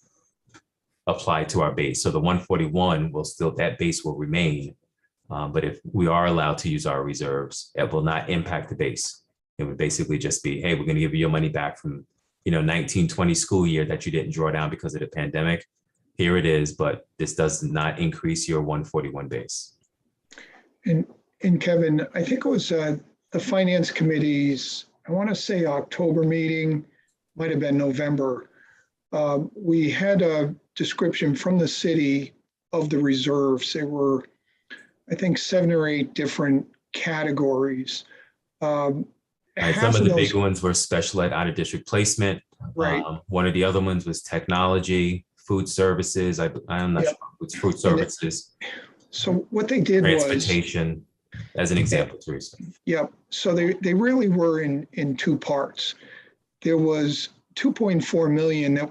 applied to our base. So the 141 that base will remain. But if we are allowed to use our reserves, it will not impact the base. It would basically just be, hey, we're going to give you your money back from 1920 school year that you didn't draw down because of the pandemic. Here it is, but this does not increase your 141 base. And Kevin, I think it was the finance committee's, I want to say October meeting, might have been November. We had a description from the city of the reserves. There were, I think, 7 or 8 different categories. Some of the big ones were special ed out of district placement. Right. One of the other ones was technology, food services. I'm not sure it's food services. So what they did was transportation, as an example, Teresa. Yeah. So they really were in 2 parts. There was 2.4 million that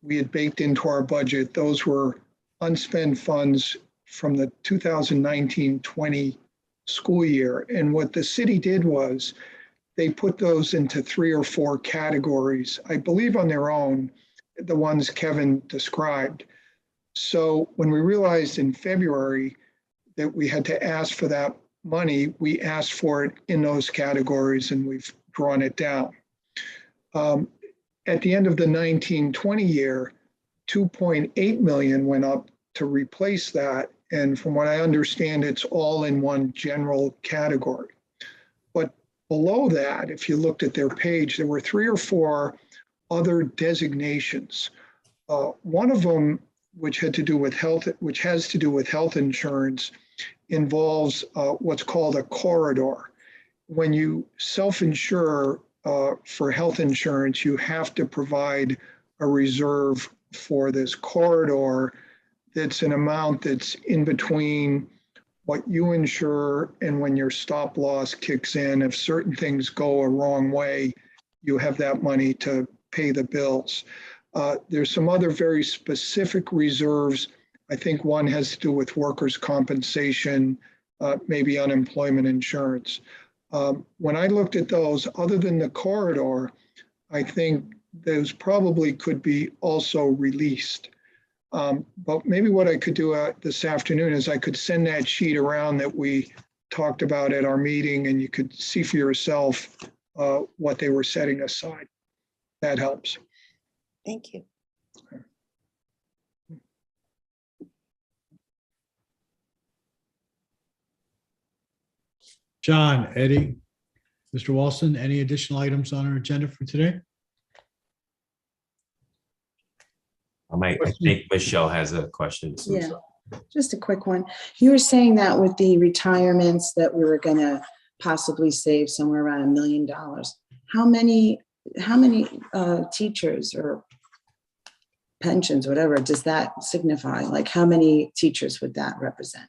we had baked into our budget. Those were unspent funds from the 2019-20 school year. And what the city did was they put those into 3 or 4 categories, I believe on their own, the ones Kevin described. So when we realized in February that we had to ask for that money, we asked for it in those categories and we've drawn it down. At the end of the 19-20 year, 2.8 million went up to replace that. And from what I understand, it's all in one general category. But below that, if you looked at their page, there were 3 or 4 other designations. One of them, which has to do with health insurance, involves what's called a corridor. When you self-insure for health insurance, you have to provide a reserve for this corridor that's an amount that's in between what you insure and when your stop loss kicks in. If certain things go a wrong way, you have that money to pay the bills. There's some other very specific reserves. I think one has to do with workers' compensation, maybe unemployment insurance. When I looked at those, other than the corridor, I think those probably could be also released. But maybe what I could do this afternoon is I could send that sheet around that we talked about at our meeting, and you could see for yourself what they were setting aside. That helps. Thank you. John, Eddie, Mr. Walson, any additional items on our agenda for today? I think Michelle has a question. Yeah, just a quick one. You were saying that with the retirements that we were going to possibly save somewhere around $1 million. How many teachers or pensions, whatever, does that signify? Like how many teachers would that represent?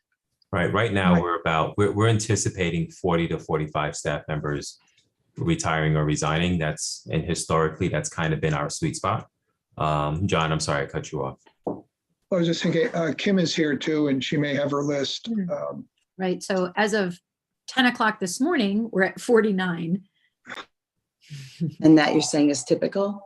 Right. Right now, Right. we're anticipating 40 to 45 staff members retiring or resigning. And historically, that's kind of been our sweet spot. John, I'm sorry, I cut you off. I was just thinking, Kim is here too, and she may have her list. Right. So as of 10 o'clock this morning, we're at 49. And that you're saying is typical?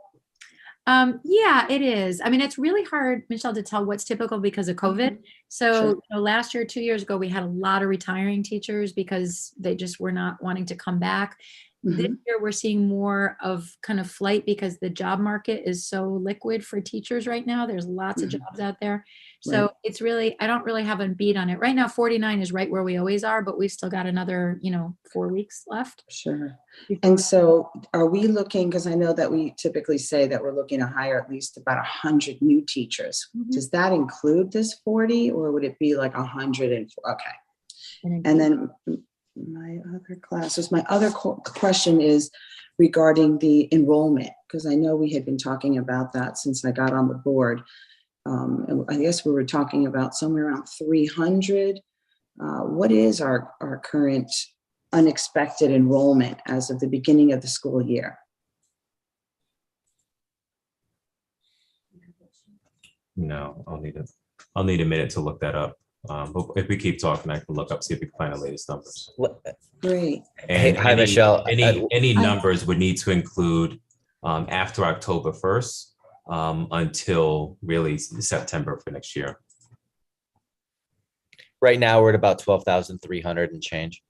Yeah, it is. I mean, it's really hard, Michelle, to tell what's typical because of COVID. So Sure. you know, last year, 2 years ago, we had a lot of retiring teachers because they just were not wanting to come back. This Mhm. year, we're seeing more of kind of flight because the job market is so liquid for teachers right now. There's lots of Mhm. jobs out there. So Right. it's really, I don't really have a beat on it. Right now, 49 is right where we always are, but we've still got another, 4 weeks left. Sure. before- And so are we looking, because I know that we typically say that we're looking to hire at least about 100 new teachers. Mhm. Does that include this 40 or would it be like 100 and, okay. And And then my other classes, my other question is regarding the enrollment, because I know we had been talking about that since I got on the board. And I guess we were talking about somewhere around 300. What is our current unexpected enrollment as of the beginning of the school year? No, I'll need a minute to look that up. But if we keep talking, I can look up, see if we can find the latest numbers. Great. And Hi, Michelle. Any numbers would need to include after October 1st until really September for next year. Right now, we're at about 12,300 and change.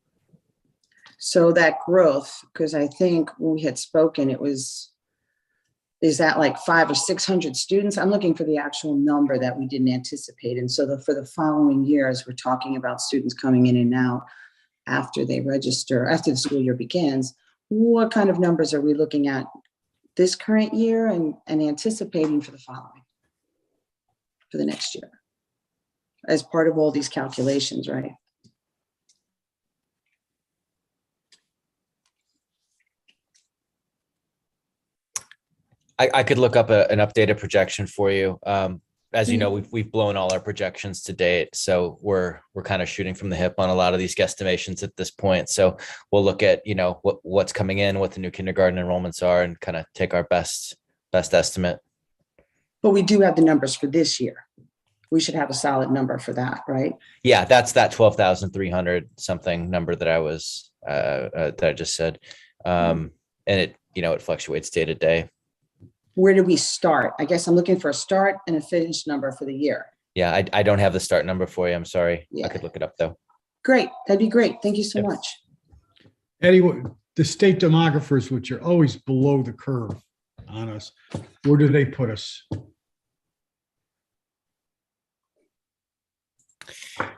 So that growth, because I think when we had spoken, is that like 500 or 600 students? I'm looking for the actual number that we didn't anticipate. And so for the following years, we're talking about students coming in and out after they register, after the school year begins. What kind of numbers are we looking at this current year and anticipating for the following, for the next year? As part of all these calculations, right? I could look up an updated projection for you. As you know, we've blown all our projections to date, so we're kind of shooting from the hip on a lot of these guesstimations at this point. So we'll look at what's coming in, what the new kindergarten enrollments are, and kind of take our best estimate. But we do have the numbers for this year. We should have a solid number for that, right? Yeah, that's that 12,300 something number that I was that I just said, and it it fluctuates day to day. Where do we start? I guess I'm looking for a start and a finish number for the year. Yeah, I don't have the start number for you. I'm sorry. Yeah. I could look it up though. Great, that'd be great. Thank you so Yep. much. Eddie, the state demographers, which are always below the curve on us, where do they put us?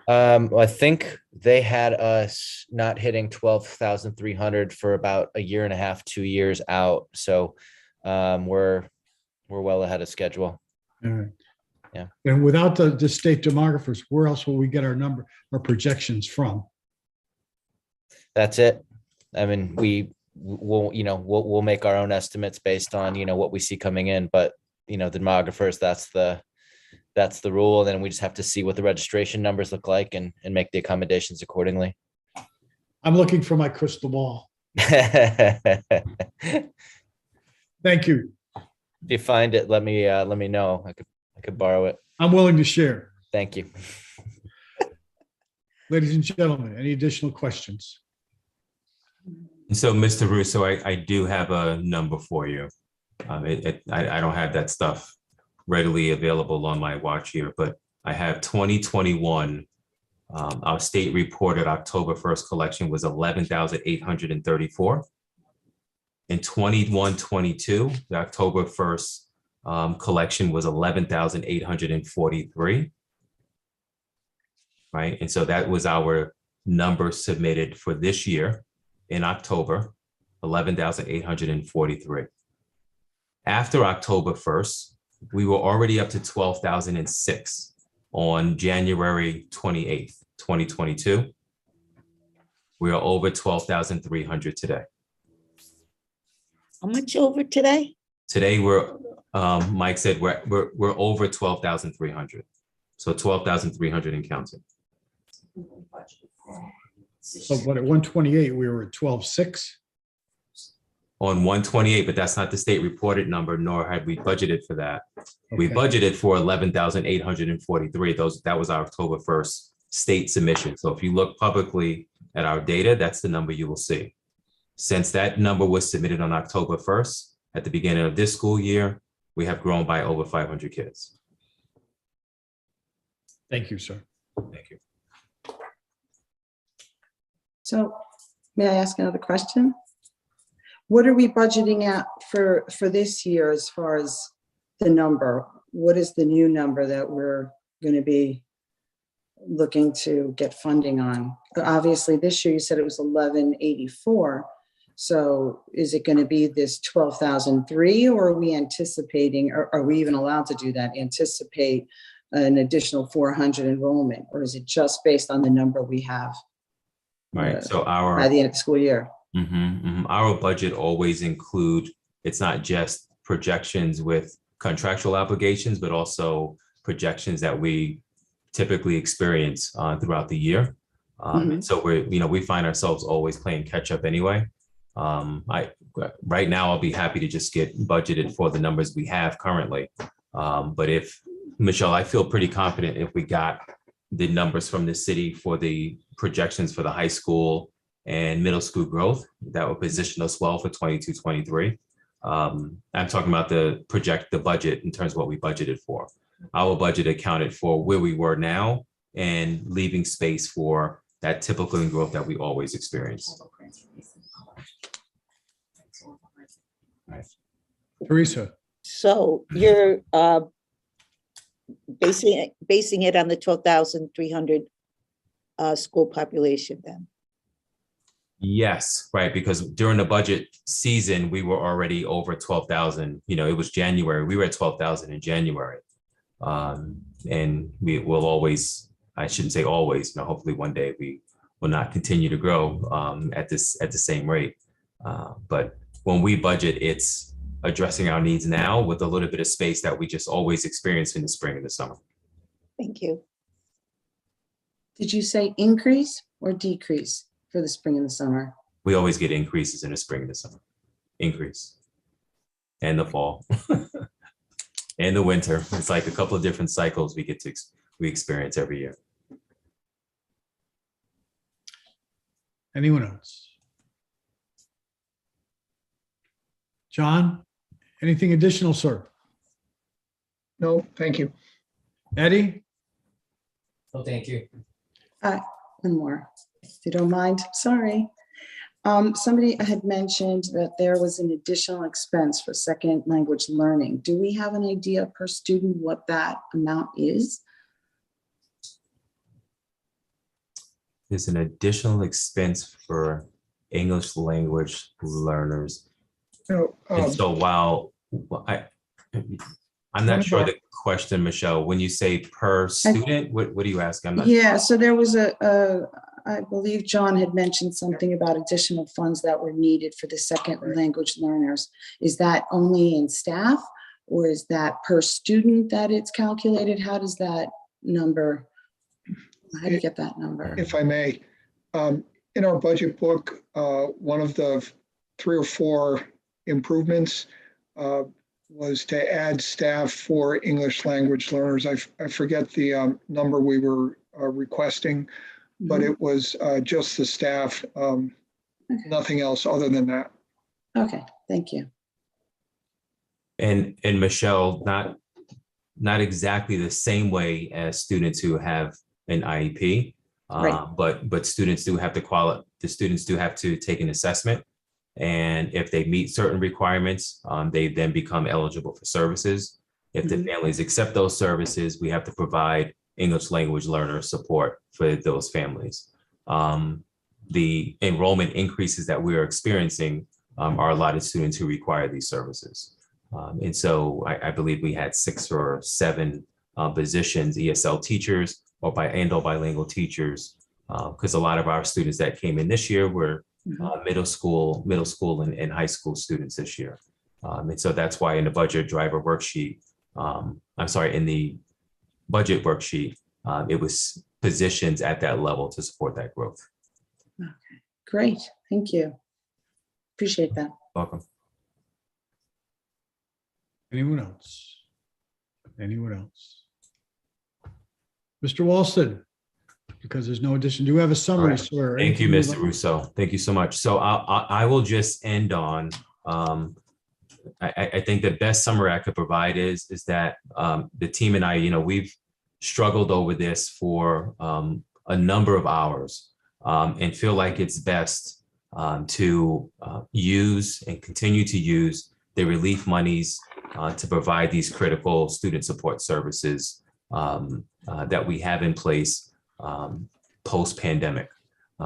Well, I think they had us not hitting 12,300 for about a year and a half, 2 years out. So we're well ahead of schedule. All right. Yeah. And without the state demographers, where else will we get our projections from? That's it. I mean, we'll make our own estimates based on what we see coming in, but the demographers, that's the rule. And then we just have to see what the registration numbers look like and make the accommodations accordingly. I'm looking for my crystal ball. Thank you. If you find it, let me know. I could borrow it. I'm willing to share. Thank you. Ladies and gentlemen, any additional questions? So, Mr. Russo, I do have a number for you. I don't have that stuff readily available on my watch here, but I have 2021. Our state reported October 1st collection was 11,834. In 21-22, the October 1st collection was 11,843. Right. And so that was our number submitted for this year in October, 11,843. After October 1st, we were already up to 12,006 on January 28th, 2022. We are over 12,300 today. How much over today? Today, Mike said we're over 12,300. So 12,300 and counting. So what, at 128, we were at 12.6. On 128, but that's not the state reported number, nor had we budgeted for that. We Okay. budgeted for 11,843. That was our October 1st state submission. So if you look publicly at our data, that's the number you will see. Since that number was submitted on October 1st, at the beginning of this school year, we have grown by over 500 kids. Thank you, sir. Thank you. So may I ask another question? What are we budgeting at for this year as far as the number? What is the new number that we're going to be looking to get funding on? Obviously, this year you said it was 1184. So is it going to be this 12,003, or are we anticipating, or are we even allowed to do that, anticipate an additional 400 enrollment, or is it just based on the number we have Right. So by the end of the school year? Our budget always include, it's not just projections with contractual obligations, but also projections that we typically experience throughout the year. And so we find ourselves always playing catch up anyway. Right now, I'll be happy to just get budgeted for the numbers we have currently. But if, Michelle, I feel pretty confident if we got the numbers from the city for the projections for the high school and middle school growth, that would position us well for 22, 23. I'm talking about the budget in terms of what we budgeted for. Our budget accounted for where we were now and leaving space for that typical growth that we always experience. Teresa, So you're basing it on the 12,300 school population then? Yes, right, because during the budget season, we were already over 12,000. It was January. We were at 12,000 in January. And we will always, I shouldn't say always, hopefully one day we will not continue to grow at the same rate. But when we budget, it's addressing our needs now with a little bit of space that we just always experience in the spring and the summer. Thank you. Did you say increase or decrease for the spring and the summer? We always get increases in the spring and the summer, increase, and the fall, and the winter. It's like a couple of different cycles we experience every year. anyone else? John, anything additional, sir? No, thank you. Eddie? Oh, thank you. One more, if you don't mind, sorry. Somebody had mentioned that there was an additional expense for second language learning. Do we have an idea per student what that amount is? There's an additional expense for English language learners. And so while I'm not sure the question, Michelle, when you say per student, what are you asking? I'm not Yeah, so there was I believe John had mentioned something about additional funds that were needed for the second language learners. Is that only in staff, or is that per student that it's calculated? How does that number, how do you get that number? If I may, in our budget book, one of the 3 or 4 improvements was to add staff for English language learners. I forget the number we were requesting, but it was just the staff, nothing else other than that. Okay, thank you. And Michelle, not exactly the same way as students who have an IEP, Right. but students do have the students do have to take an assessment. And if they meet certain requirements, they then become eligible for services. If the families accept those services, we have to provide English language learner support for those families. The enrollment increases that we are experiencing are a lot of students who require these services. And so I believe we had 6 or 7 positions, ESL teachers or bilingual teachers, because a lot of our students that came in this year were middle school and high school students this year. And so that's why in the budget driver worksheet, in the budget worksheet, it was positions at that level to support that growth. Great, thank you. Appreciate that. Welcome. Anyone else? Anyone else? Mr. Walston, because there's no addition, do you have a summary, Right. sir? Thank you, Anything Mr. Russo. Thank you so much. So I will just end on, I think the best summary I could provide is that the team and I, we've struggled over this for a number of hours and feel like it's best to use and continue to use the relief monies to provide these critical student support services that we have in place post-pandemic.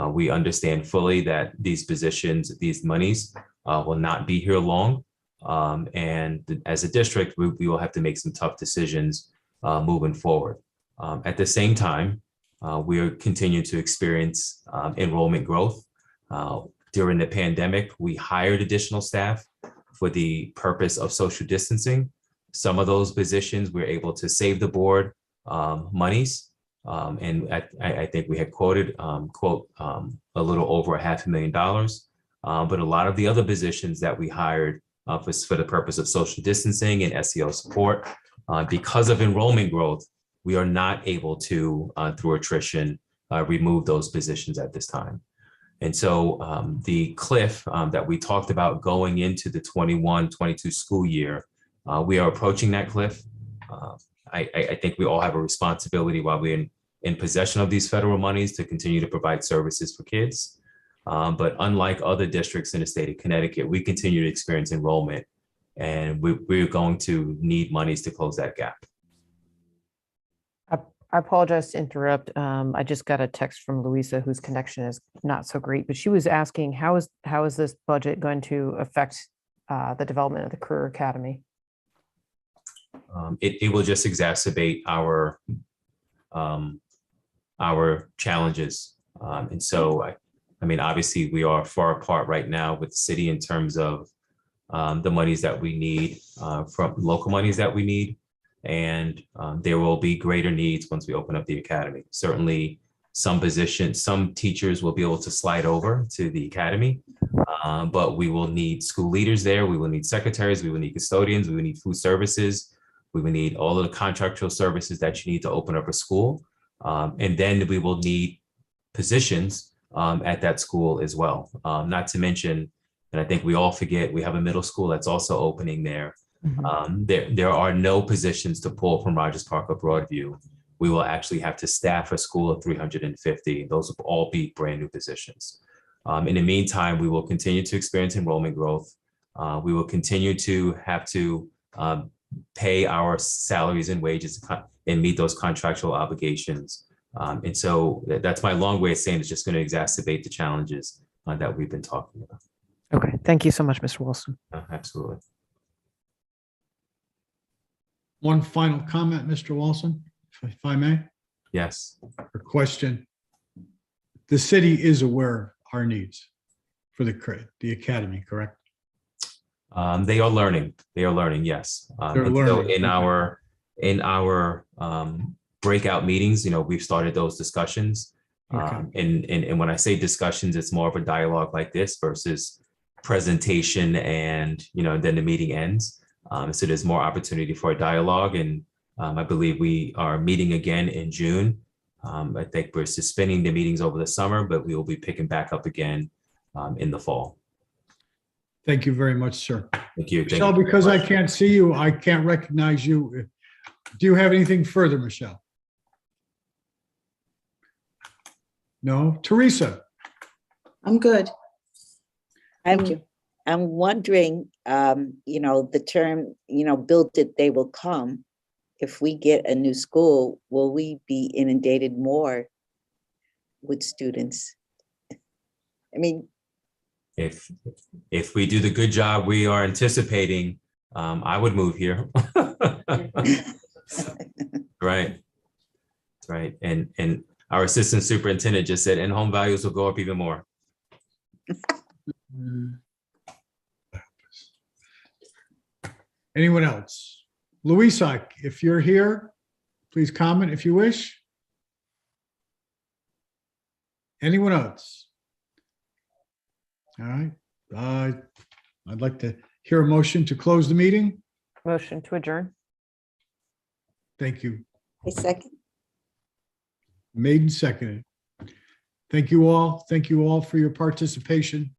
We understand fully that these positions, these monies will not be here long. And as a district, we will have to make some tough decisions moving forward. At the same time, we are continuing to experience enrollment growth. During the pandemic, we hired additional staff for the purpose of social distancing. Some of those positions we're able to save the board monies. And I think we had quoted, a little over $500,000. But a lot of the other positions that we hired for the purpose of social distancing and SEL support, because of enrollment growth, we are not able to, through attrition, remove those positions at this time. And so the cliff that we talked about going into the 21-22 school year, we are approaching that cliff. I think we all have a responsibility while we're in possession of these federal monies to continue to provide services for kids. But unlike other districts in the state of Connecticut, we continue to experience enrollment, and we're going to need monies to close that gap. I apologize to interrupt. I just got a text from Louisa, whose connection is not so great, but she was asking, how is this budget going to affect the development of the Career Academy? It will just exacerbate our challenges. And so, I mean, obviously, we are far apart right now with the city in terms of the monies that we need, from local monies that we need. And there will be greater needs once we open up the academy. Certainly, some positions, some teachers will be able to slide over to the academy, but we will need school leaders there. We will need secretaries. We will need custodians. We will need food services. We will need all of the contractual services that you need to open up a school. And then we will need positions at that school as well. Not to mention, and I think we all forget, we have a middle school that's also opening there. There are no positions to pull from Rogers Park or Broadview. We will actually have to staff a school of 350. Those will all be brand new positions. In the meantime, we will continue to experience enrollment growth. We will continue to have to pay our salaries and wages and meet those contractual obligations. And so that's my long way of saying it's just going to exacerbate the challenges that we've been talking about. Okay, thank you so much, Mr. Wilson. Absolutely. One final comment, Mr. Wilson, if I may, Yes. or question. The city is aware of our needs for the academy, correct? They are learning. They are learning. Yes. They're And so learning. in our breakout meetings, we've started those discussions. Okay. And when I say discussions, it's more of a dialogue like this versus presentation and, then the meeting ends. So there's more opportunity for a dialogue. And I believe we are meeting again in June. I think we're suspending the meetings over the summer, but we will be picking back up again in the fall. Thank you very much, sir. Thank you. Michelle, because I can't see you, I can't recognize you. Do you have anything further, Michelle? No? Teresa? I'm good. Thank I'm, you. I'm wondering, the term, build it, they will come. If we get a new school, will we be inundated more with students? I mean, if we do the good job we are anticipating, I would move here. Right. Right. And our assistant superintendent just said, and home values will go up even more. Anyone else? Louisa, if you're here, please comment if you wish. Anyone else? All right. I'd like to hear a motion to close the meeting. Motion to adjourn. Thank you. A second. Made and seconded. Thank you all. Thank you all for your participation.